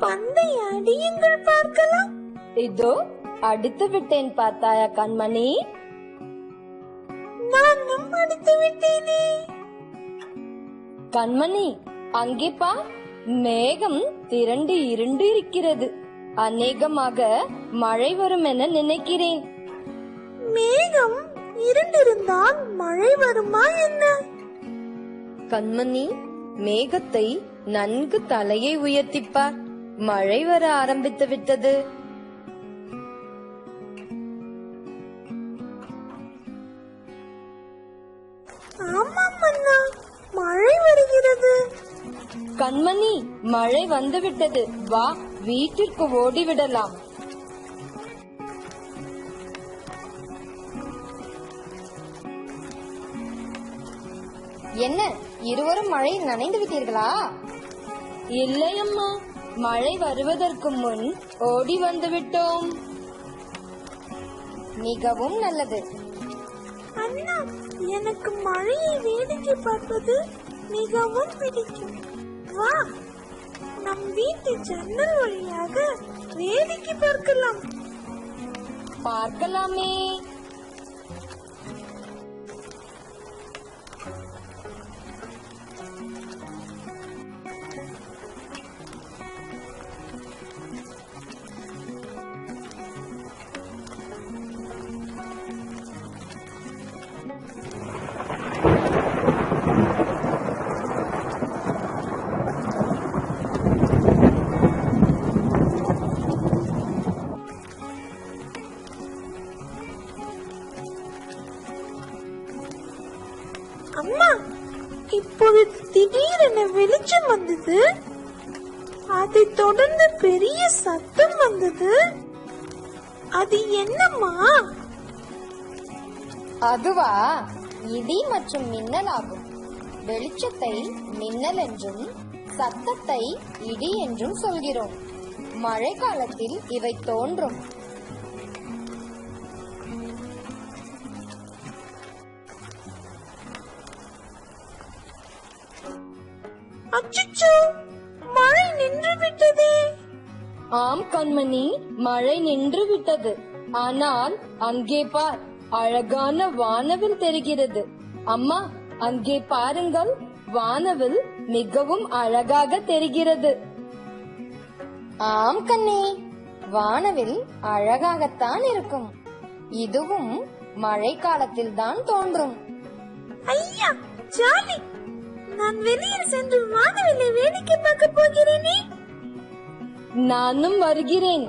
பந்தை அடியுங்கள் பார்க்கலாம். இதோ அடித்து விட்டேன், பார்த்தாயா கண்மணி? நானும் அடித்து விட்டேனே. கண்மணி, அங்கே பா, மேகம் திரண்டு இருண்டு இருக்கிறது. அநேகமாக மழை வரும் என நினைக்கிறேன். மேகம் இருண்டிருந்தால் மழை வருமா என்ன? கண்மணி, மேகத்தை நன்கு தலையை உயர்த்திப்பார், மழை வர ஆரம்பித்து விட்டது. ஆமாம் அண்ணா, மழை வருகிறது. கண்மணி, மழை வந்து விட்டது, வா வீட்டிற்கு ஓடிவிடலாம். என்ன, இருவரும் மழையில் நனைந்து விட்டீர்களா? இல்லை அம்மா, மழை வருவதற்கு முன் ஓடி வந்து விட்டோம். மிகவும் நல்லது. அண்ணா, எனக்கு மழையை வேடிக்கை பார்ப்பது மிகவும் பிடிக்கும். வா, நம் வீட்டு ஜன்னல் வழியாக வேடிக்கை பார்க்கலாம். பார்க்கலாமே. அம்மா, இப்பொழுது திடீரென வெளிச்சம் வந்தது. அதை தொடர்ந்து பெரிய சத்தம் வந்தது. அது என்னம்மா? அதுவா, இடி மற்றும் மின்னல் ஆகும். வெளிச்சத்தை மின்னல் என்றும் சத்தத்தை இடி என்றும் சொல்கிறோம். மழை காலத்தில் இவை தோன்றும். அச்சச்சோ, மழை நின்று விட்டதே. ஆம் கண்மணி, மழை நின்று விட்டது. ஆனால் அங்கே பார், அழகான வானவில் தெரிகிறது. அம்மா, அங்கே பாருங்கள், வானவில் மிகவும் அழகாக தெரிகிறது. ஆம் கண்ணே, வானவில் அழகாகத்தான் இருக்கும். இதுவும் மழை காலத்தில் தான் தோன்றும். ஐயா, ஜாலி! நான் வெளியில் சென்று வானவில்லை வேடிக்கை பார்க்க போகிறேனே. நானும் வருகிறேன்.